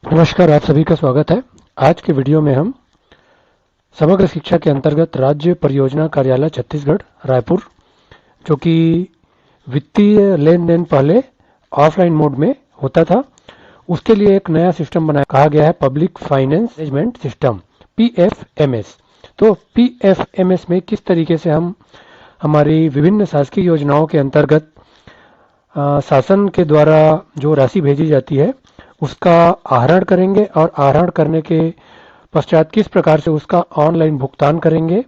नमस्कार, आप सभी का स्वागत है। आज के वीडियो में हम समग्र शिक्षा के अंतर्गत राज्य परियोजना कार्यालय छत्तीसगढ़ रायपुर, जो कि वित्तीय लेन देन पहले ऑफलाइन मोड में होता था, उसके लिए एक नया सिस्टम बनाया कहा गया है public finance management system, PFMS। तो PFMS में किस तरीके से हम हमारी विभिन्न शासकीय योजनाओं के अंतर्गत शासन के द्वारा जो राशि भेजी जाती है उसका आहरण करेंगे और आहरण करने के पश्चात किस प्रकार से उसका ऑनलाइन भुगतान करेंगे,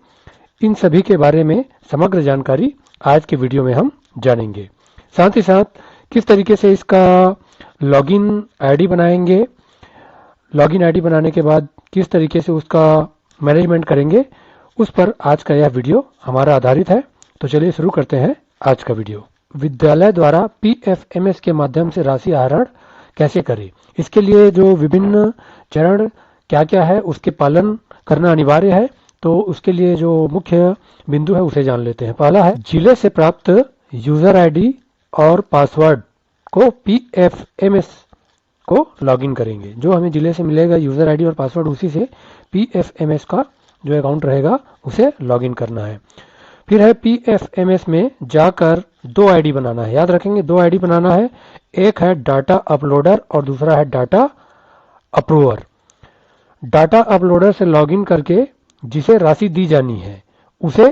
इन सभी के बारे में समग्र जानकारी आज के वीडियो में हम जानेंगे। साथ ही साथ किस तरीके से इसका लॉगिन आईडी बनाएंगे, लॉगिन आईडी बनाने के बाद किस तरीके से उसका मैनेजमेंट करेंगे, उस पर आज का यह वीडियो हमारा आधारित है। तो चलिए शुरू करते हैं आज का वीडियो। विद्यालय द्वारा PFMS के माध्यम से राशि आहरण कैसे करें, इसके लिए जो विभिन्न चरण क्या क्या है उसके पालन करना अनिवार्य है। तो उसके लिए जो मुख्य बिंदु है उसे जान लेते हैं। पहला है जिले से प्राप्त यूजर आईडी और पासवर्ड को PFMS को लॉगिन करेंगे। जो हमें जिले से मिलेगा यूजर आईडी और पासवर्ड, उसी से PFMS का जो अकाउंट रहेगा उसे लॉगिन करना है। फिर है PFMS में जाकर 2 आईडी बनाना है। याद रखेंगे 2 आईडी बनाना है, एक है डाटा अपलोडर और दूसरा है डाटा अप्रूवर। डाटा अपलोडर से लॉगिन करके जिसे राशि दी जानी है उसे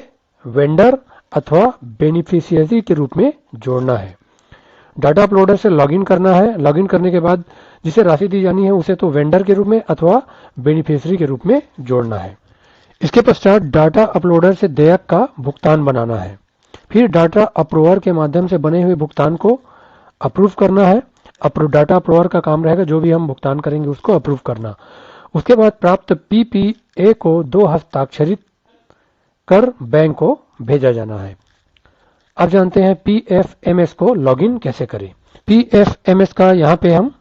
वेंडर अथवा बेनिफिशियरी के रूप में जोड़ना है। डाटा अपलोडर से लॉगिन करना है, लॉगिन करने के बाद जिसे राशि दी जानी है उसे तो वेंडर के रूप में अथवा बेनिफिशियरी के रूप में जोड़ना है। इसके पश्चात डाटा अपलोडर से देयक का भुगतान बनाना है। फिर डाटा अप्रूवर के माध्यम से बने हुए भुगतान को अप्रूव करना है। डाटा अप्रूवर का काम रहेगा जो भी हम भुगतान करेंगे उसको अप्रूव करना। उसके बाद प्राप्त PPA को 2 हस्ताक्षरित कर बैंक को भेजा जाना है। अब जानते हैं PFMS को लॉगिन कैसे करें। PFMS का यहाँ पे हम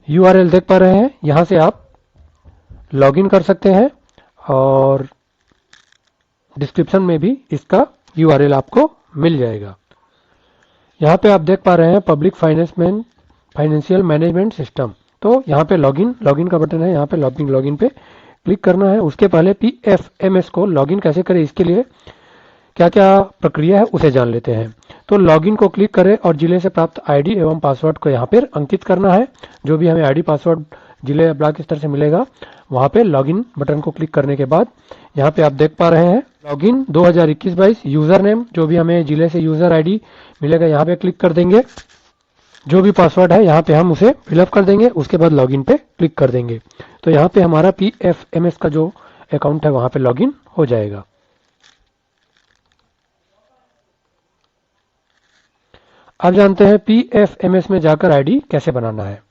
URL देख पा रहे हैं, यहाँ से आप लॉगिन कर सकते हैं और डिस्क्रिप्शन में भी इसका URL आपको मिल जाएगा। यहाँ पे आप देख पा रहे हैं पब्लिक फाइनेंशियल मैनेजमेंट सिस्टम। तो यहाँ पे लॉगिन का बटन है, यहाँ पे लॉगिन पे क्लिक करना है। उसके पहले PFMS को लॉगिन कैसे करें, इसके लिए क्या क्या प्रक्रिया है उसे जान लेते हैं। तो लॉगिन को क्लिक करें और जिले से प्राप्त आईडी एवं पासवर्ड को यहाँ पर अंकित करना है। जो भी हमें आईडी पासवर्ड जिले या ब्लॉक स्तर से मिलेगा वहाँ पे लॉगिन बटन को क्लिक करने के बाद यहाँ पे आप देख पा रहे हैं लॉगिन 2021-22 यूजर नेम, जो भी हमें जिले से यूजर आईडी मिलेगा यहाँ पे क्लिक कर देंगे। जो भी पासवर्ड है यहाँ पे हम उसे फिलअप कर देंगे, उसके बाद लॉगिन पे क्लिक कर देंगे। तो यहाँ पे हमारा PFMS का जो अकाउंट है वहाँ पे लॉगिन हो जाएगा। अब जानते हैं PFMS में जाकर आईडी कैसे बनाना है।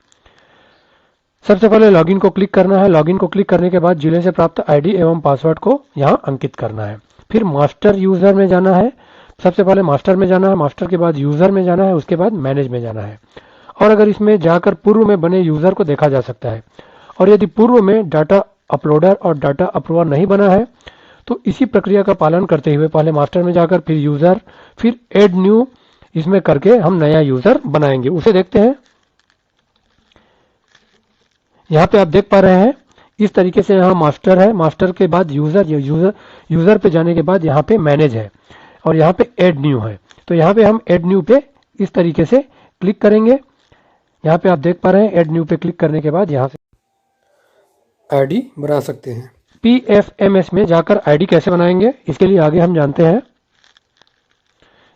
सबसे पहले लॉगिन को क्लिक करना है। लॉगिन को क्लिक करने के बाद जिले से प्राप्त आईडी एवं पासवर्ड को यहां अंकित करना है। फिर मास्टर यूजर में जाना है। सबसे पहले मास्टर में जाना है, मास्टर के बाद यूजर में जाना है, उसके बाद मैनेज में जाना है। और अगर इसमें जाकर पूर्व में बने यूजर को देखा जा सकता है। और यदि पूर्व में डाटा अपलोडर और डाटा अप्रूवर नहीं बना है तो इसी प्रक्रिया का पालन करते हुए पहले मास्टर में जाकर फिर यूजर, फिर एड न्यू, इसमें करके हम नया यूजर बनाएंगे। उसे देखते हैं। यहाँ पे आप देख पा रहे हैं इस तरीके से यहाँ मास्टर है, मास्टर के बाद यूजर पे जाने के बाद यहाँ पे मैनेज है और यहाँ पे ऐड न्यू है। तो यहाँ पे हम ऐड न्यू पे इस तरीके से क्लिक करेंगे। यहाँ पे आप देख पा रहे हैं ऐड न्यू पे क्लिक करने के बाद यहाँ से आईडी बना सकते हैं। PFMS में जाकर आईडी कैसे बनाएंगे इसके लिए आगे हम जानते हैं।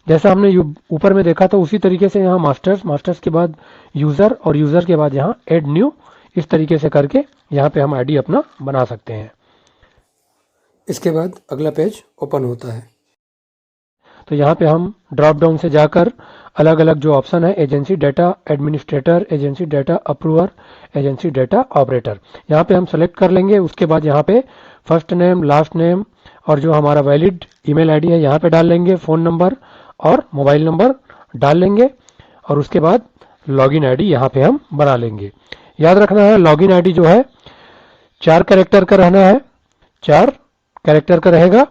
जैसा हमने ऊपर में देखा था उसी तरीके से यहाँ मास्टर्स के बाद यूजर और यूजर के बाद यहाँ ऐड न्यू, इस तरीके से करके यहाँ पे हम आईडी अपना बना सकते हैं। इसके बाद अगला पेज ओपन होता है। तो यहाँ पे हम ड्रॉप डाउन से जाकर अलग अलग जो ऑप्शन है, agency data administrator, agency data approver, agency data operator, यहाँ पे हम सेलेक्ट कर लेंगे। उसके बाद यहाँ पे फर्स्ट नेम, लास्ट नेम और जो हमारा वैलिड ईमेल आईडी है यहाँ पे डाल लेंगे, फ़ोन नंबर और मोबाइल नंबर डाल लेंगे और उसके बाद लॉगिन आईडी यहाँ पे हम बना लेंगे। याद रखना है लॉगिन आईडी जो है 4 कैरेक्टर का रहना है, 4 कैरेक्टर का रहेगा।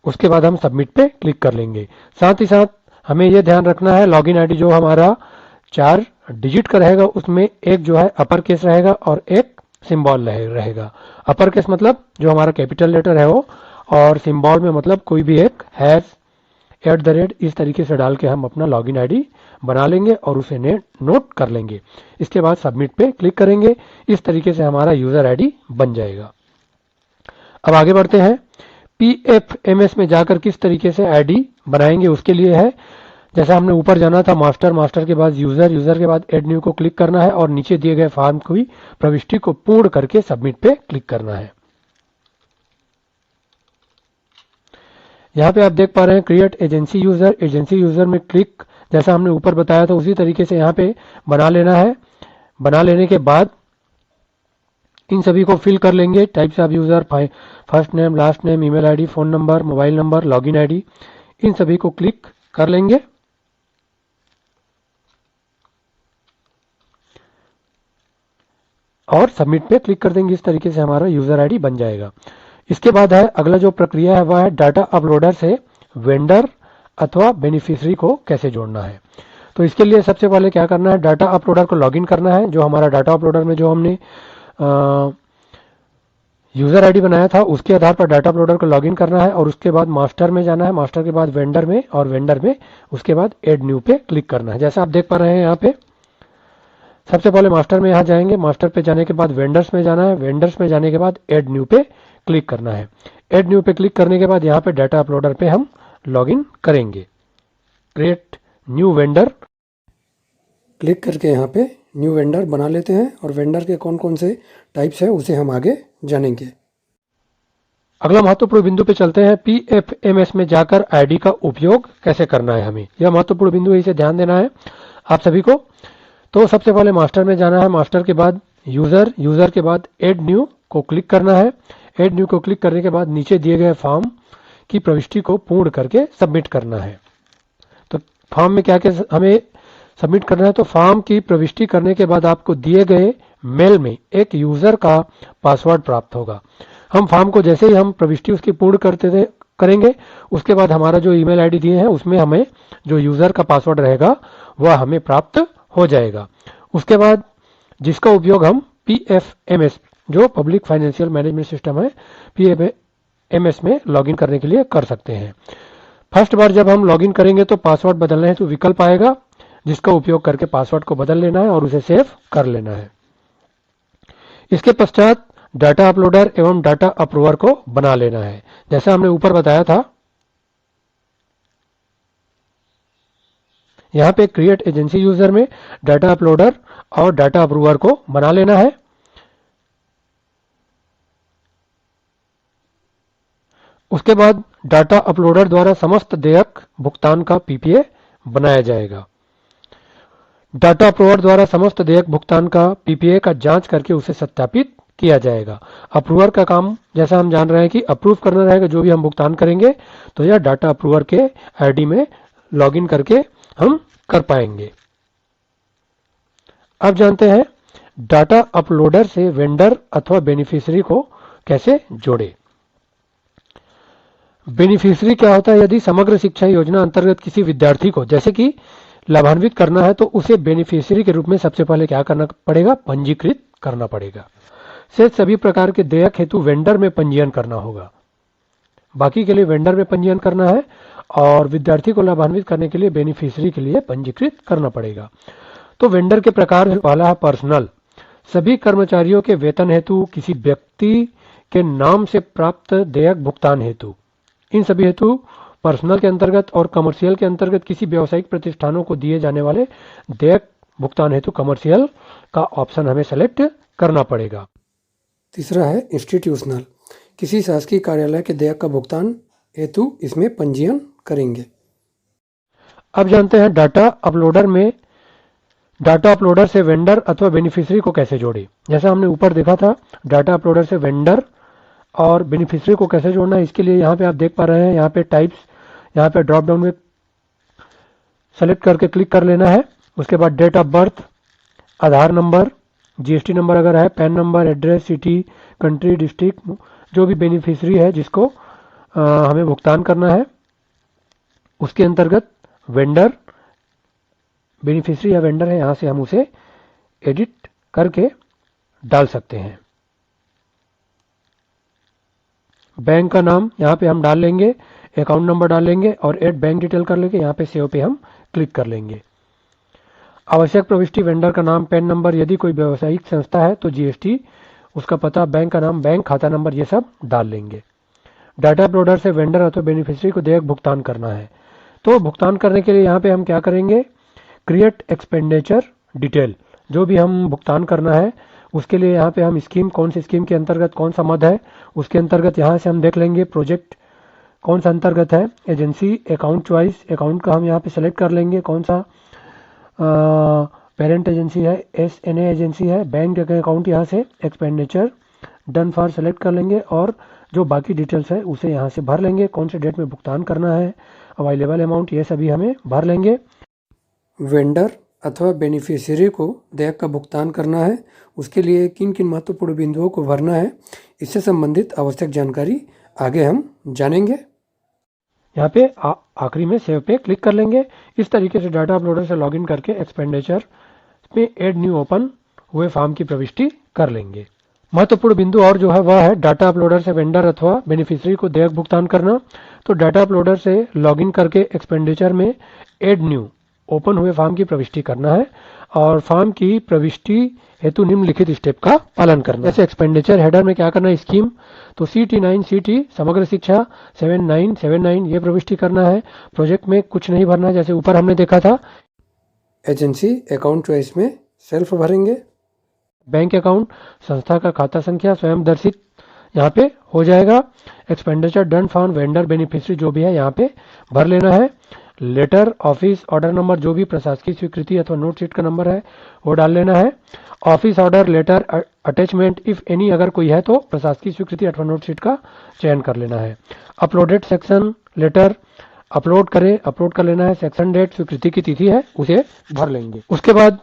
उसके बाद हम सबमिट पे क्लिक कर लेंगे। साथ ही साथ हमें यह ध्यान रखना है लॉगिन आईडी जो हमारा 4 डिजिट का रहेगा उसमें एक जो है अपर केस रहेगा और एक सिंबल रहेगा। अपर केस मतलब जो हमारा कैपिटल लेटर है वो, और सिंबल में मतलब कोई भी एक हैश @ इस तरीके से डाल के हम अपना लॉगिन आईडी बना लेंगे और उसे नोट कर लेंगे। इसके बाद सबमिट पे क्लिक करेंगे। इस तरीके से हमारा यूजर आईडी बन जाएगा। अब आगे बढ़ते हैं। PFMS में जाकर किस तरीके से आईडी बनाएंगे उसके लिए है, जैसा हमने ऊपर जाना था मास्टर, मास्टर के बाद यूजर, यूजर के बाद ऐड न्यू को क्लिक करना है और नीचे दिए गए फॉर्म की प्रविष्टि को पूर्ण करके सबमिट पे क्लिक करना है। यहाँ पे आप देख पा रहे हैं create agency user. Agency user में क्लिक, जैसा हमने ऊपर बताया था उसी तरीके से यहाँ पे बना लेना है। बना लेने के बाद इन सभी को फिल कर लेंगे। Types of user, first name, last name, email ID, phone number, mobile number, login ID, इन सभी को क्लिक कर लेंगे। और सबमिट पे क्लिक कर देंगे। इस तरीके से हमारा यूजर आईडी बन जाएगा। इसके बाद है अगला जो प्रक्रिया है वह है डाटा अपलोडर से वेंडर अथवा बेनिफिशियरी को कैसे जोड़ना है। तो इसके लिए सबसे पहले क्या करना है, डाटा अपलोडर को लॉगिन करना है। जो हमारा डाटा अपलोडर में जो हमने यूजर आईडी बनाया था उसके आधार पर डाटा अपलोडर को लॉगिन करना है और उसके बाद मास्टर में जाना है, मास्टर के बाद वेंडर में और वेंडर में उसके बाद ऐड न्यू पे क्लिक करना है। जैसा आप देख पा रहे हैं यहाँ पे सबसे पहले मास्टर में यहाँ जाएंगे, मास्टर पे जाने के बाद वेंडर्स में जाना है, वेंडर्स में जाने के बाद ऐड न्यू पे क्लिक करना है। ऐड न्यू पे क्लिक करने के बाद यहाँ पे डाटा अपलोडर पे हम लॉगिन करेंगे। क्रिएट न्यू वेंडर क्लिक करके यहाँ पे न्यू वेंडर बना लेते हैं और वेंडर के कौन कौन से टाइप्स है उसे हम आगे जानेंगे। अगला महत्वपूर्ण बिंदु पे चलते हैं। PFMS में जाकर आईडी का उपयोग कैसे करना है हमें, यह महत्वपूर्ण बिंदु है, इसे ध्यान देना है आप सभी को। तो सबसे पहले मास्टर में जाना है, मास्टर के बाद यूजर, यूजर के बाद ऐड न्यू को क्लिक करना है। ऐड न्यू को क्लिक करने के बाद नीचे दिए गए फॉर्म की प्रविष्टि को पूर्ण करके सबमिट करना है। तो फॉर्म में क्या क्या हमें सबमिट करना है, तो फॉर्म की प्रविष्टि करने के बाद आपको दिए गए मेल में एक यूजर का पासवर्ड प्राप्त होगा। हम फॉर्म को जैसे ही हम प्रविष्टि उसकी पूर्ण करेंगे उसके बाद हमारा जो ईमेल आईडी दिए हैं उसमें हमें जो यूजर का पासवर्ड रहेगा वह हमें प्राप्त हो जाएगा। उसके बाद जिसका उपयोग हम PFMS जो पब्लिक फाइनेंशियल मैनेजमेंट सिस्टम है PFMS में लॉगिन करने के लिए कर सकते हैं। फर्स्ट बार जब हम लॉगिन करेंगे तो पासवर्ड बदलना है तो विकल्प आएगा जिसका उपयोग करके पासवर्ड को बदल लेना है और उसे सेव कर लेना है। इसके पश्चात डाटा अपलोडर एवं डाटा अप्रूवर को बना लेना है। जैसा हमने ऊपर बताया था यहाँ पे क्रिएट एजेंसी यूजर में डाटा अपलोडर और डाटा अप्रूवर को बना लेना है। उसके बाद डाटा अपलोडर द्वारा समस्त देयक भुगतान का PPA बनाया जाएगा। डाटा अप्रूवर द्वारा समस्त देयक भुगतान का PPA का जांच करके उसे सत्यापित किया जाएगा। अप्रूवर का काम जैसा हम जान रहे हैं कि अप्रूव करना रहेगा जो भी हम भुगतान करेंगे, तो यह डाटा अप्रूवर के आईडी में लॉगिन करके हम कर पाएंगे। अब जानते हैं डाटा अपलोडर से वेंडर अथवा बेनिफिशियरी को कैसे जोड़े। बेनिफिशियरी क्या होता है, यदि समग्र शिक्षा योजना अंतर्गत किसी विद्यार्थी को जैसे कि लाभान्वित करना है तो उसे बेनिफिशियरी के रूप में सबसे पहले क्या करना पड़ेगा, पंजीकृत करना पड़ेगा। से सभी प्रकार के देयक हेतु वेंडर में पंजीयन करना होगा। बाकी के लिए वेंडर में पंजीयन करना है और विद्यार्थी को लाभान्वित करने के लिए बेनिफिशियरी के लिए पंजीकृत करना पड़ेगा। तो वेंडर के प्रकार पहला है पर्सनल, सभी कर्मचारियों के वेतन हेतु, किसी व्यक्ति के नाम से प्राप्त देयक भुगतान हेतु, इन सभी हेतु पर्सनल के अंतर्गत और कमर्शियल के अंतर्गत किसी व्यावसायिक प्रतिष्ठानों को दिए जाने वाले देयक भुगतान हेतु कमर्शियल का ऑप्शन हमें सेलेक्ट करना पड़ेगा। तीसरा है इंस्टीट्यूशनल, किसी शासकीय कार्यालय के देयक का भुगतान हेतु इसमें पंजीयन करेंगे। अब जानते हैं डाटा अपलोडर में डाटा अपलोडर से वेंडर अथवा बेनिफिशियरी को कैसे जोड़े। जैसा हमने ऊपर देखा था डाटा अपलोडर से वेंडर और बेनिफिशियरी को कैसे जोड़ना है, इसके लिए यहाँ पे आप देख पा रहे हैं यहाँ पे टाइप्स, यहाँ पे ड्रॉप डाउन में सेलेक्ट करके क्लिक कर लेना है। उसके बाद date of birth, Aadhaar number, GST number अगर है, PAN number, address, city, country, district, जो भी बेनिफिशियरी है जिसको हमें भुगतान करना है उसके अंतर्गत वेंडर, बेनिफिशियरी या वेंडर है यहाँ से हम उसे एडिट करके डाल सकते हैं। बैंक का नाम यहाँ पे हम डाल लेंगे, अकाउंट नंबर डाल लेंगे और ऐड बैंक डिटेल कर लेंगे। यहाँ पे सेव पे हम क्लिक कर लेंगे। आवश्यक प्रविष्टि वेंडर का नाम, पैन नंबर, यदि कोई व्यावसायिक संस्था है तो जीएसटी, उसका पता, बैंक का नाम, बैंक खाता नंबर, ये सब डाल लेंगे। डाटा अपलोडर से वेंडर अथवा बेनिफिशियरी को देयक भुगतान करना है। तो भुगतान करने के लिए यहाँ पे हम क्या करेंगे, क्रिएट एक्सपेंडिचर डिटेल, जो भी हम भुगतान करना है उसके लिए यहाँ पे हम स्कीम, कौन सी स्कीम के अंतर्गत कौन सा मद है उसके अंतर्गत यहाँ से हम देख लेंगे। प्रोजेक्ट कौन सा अंतर्गत है, एजेंसी, अकाउंट चॉइस, अकाउंट का हम यहाँ पे सेलेक्ट कर लेंगे कौन सा पेरेंट एजेंसी है, एसएनए एजेंसी है, बैंक अकाउंट यहाँ से एक्सपेंडिचर डन फॉर सेलेक्ट कर लेंगे और जो बाकी डिटेल्स है उसे यहाँ से भर लेंगे। कौन से डेट में भुगतान करना है, अवेलेबल अमाउंट, ये सभी हमें भर लेंगे। वेंडर अथवा बेनिफिशियरी को देयक का भुगतान करना है, उसके लिए किन किन महत्वपूर्ण बिंदुओं को भरना है, इससे संबंधित आवश्यक जानकारी आगे हम जानेंगे। यहाँ पे आखिरी में सेव पे क्लिक कर लेंगे। इस तरीके से डाटा अपलोडर से लॉगिन करके एक्सपेंडिचर में ऐड न्यू ओपन हुए फॉर्म की प्रविष्टि कर लेंगे। महत्वपूर्ण बिंदु और जो है वह है डाटा अपलोडर से वेंडर अथवा बेनिफिशियरी को देयक भुगतान करना। तो डाटा अपलोडर से लॉगिन करके एक्सपेंडिचर में ऐड न्यू ओपन हुए फॉर्म की प्रविष्टि करना है और फॉर्म की प्रविष्टि हेतु निम्नलिखित स्टेप का पालन करना। जैसे एक्सपेंडिचर हेडर में क्या करना है, स्कीम, तो CT9 CT समग्र शिक्षा 7979 ये प्रविष्टि करना है। प्रोजेक्ट में कुछ नहीं भरना है, जैसे ऊपर हमने देखा था। एजेंसी अकाउंट चॉइस में सेल्फ भरेंगे। बैंक अकाउंट, संस्था का खाता संख्या स्वयं दर्शित यहाँ पे हो जाएगा। Expenditure done for vendor beneficiary जो भी है यहाँ पे भर लेना है। लेटर, ऑफिस ऑर्डर नंबर, जो भी प्रशासकीय स्वीकृति अथवा नोट शीट का नंबर है वो डाल लेना है। Office order, letter, attachment if any अगर कोई है तो प्रशासकीय स्वीकृति अथवा नोट शीट का चयन कर लेना है। अपलोडेड सेक्शन लेटर अपलोड कर लेना है। सेक्शन डेट, स्वीकृति की तिथि है उसे भर लेंगे। उसके बाद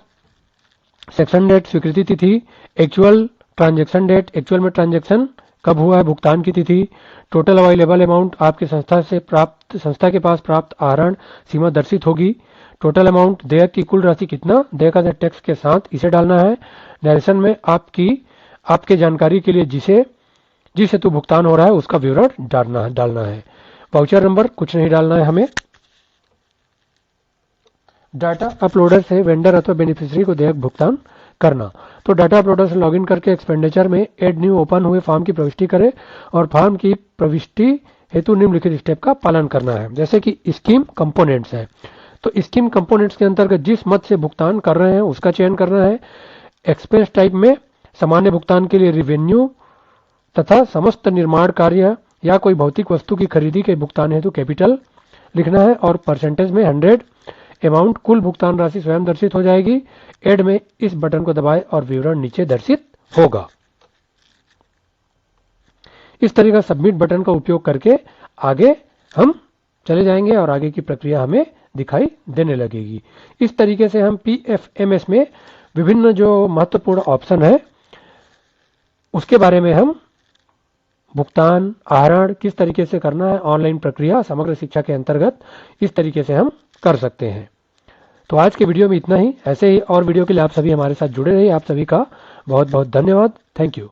सेक्शन डेट, स्वीकृति तिथि, एक्चुअल ट्रांजैक्शन डेट, एक्चुअल में ट्रांजैक्शन कब हुआ है, भुगतान की तिथि, टोटल अवेलेबल अमाउंट, आपके संस्था के पास प्राप्त आहरण सीमा दर्शित होगी। टोटल अमाउंट, देयक की कुल राशि कितना, देयक का टैक्स के साथ इसे डालना है। नरेशन में आपके जानकारी के लिए जिस हेतु भुगतान हो रहा है उसका विवरण डालना है। वाउचर नंबर कुछ नहीं डालना है हमें। डाटा अपलोडर से वेंडर अथवा बेनिफिशियरी को देयक भुगतान करना। तो डाटा अपलोडर से लॉगिन करके एक्सपेंडिचर में ऐड न्यू ओपन हुए फॉर्म की प्रविष्टि करें और फॉर्म की प्रविष्टि हेतु निम्नलिखित स्टेप का पालन करना है। जैसे कि स्कीम कंपोनेंट्स है, तो स्कीम कंपोनेंट्स के अंतर्गत जिस मद से भुगतान कर रहे हैं उसका चयन करना है। एक्सपेंस टाइप में सामान्य भुगतान के लिए रिवेन्यू तथा समस्त निर्माण कार्य या कोई भौतिक वस्तु की खरीदी के भुगतान हेतु कैपिटल लिखना है और परसेंटेज में 100 अमाउंट, कुल भुगतान राशि स्वयं दर्शित हो जाएगी। ऐड में इस बटन को दबाएं और विवरण नीचे दर्शित होगा। इस तरह का सबमिट बटन का उपयोग करके आगे हम चले जाएंगे और आगे की प्रक्रिया हमें दिखाई देने लगेगी। इस तरीके से हम PFMS में विभिन्न जो महत्वपूर्ण ऑप्शन है उसके बारे में हम भुगतान, आहरण किस तरीके से करना है, ऑनलाइन प्रक्रिया समग्र शिक्षा के अंतर्गत इस तरीके से हम कर सकते हैं। तो आज के वीडियो में इतना ही। ऐसे ही और वीडियो के लिए आप सभी हमारे साथ जुड़े रहिए। आप सभी का बहुत बहुत धन्यवाद। Thank you.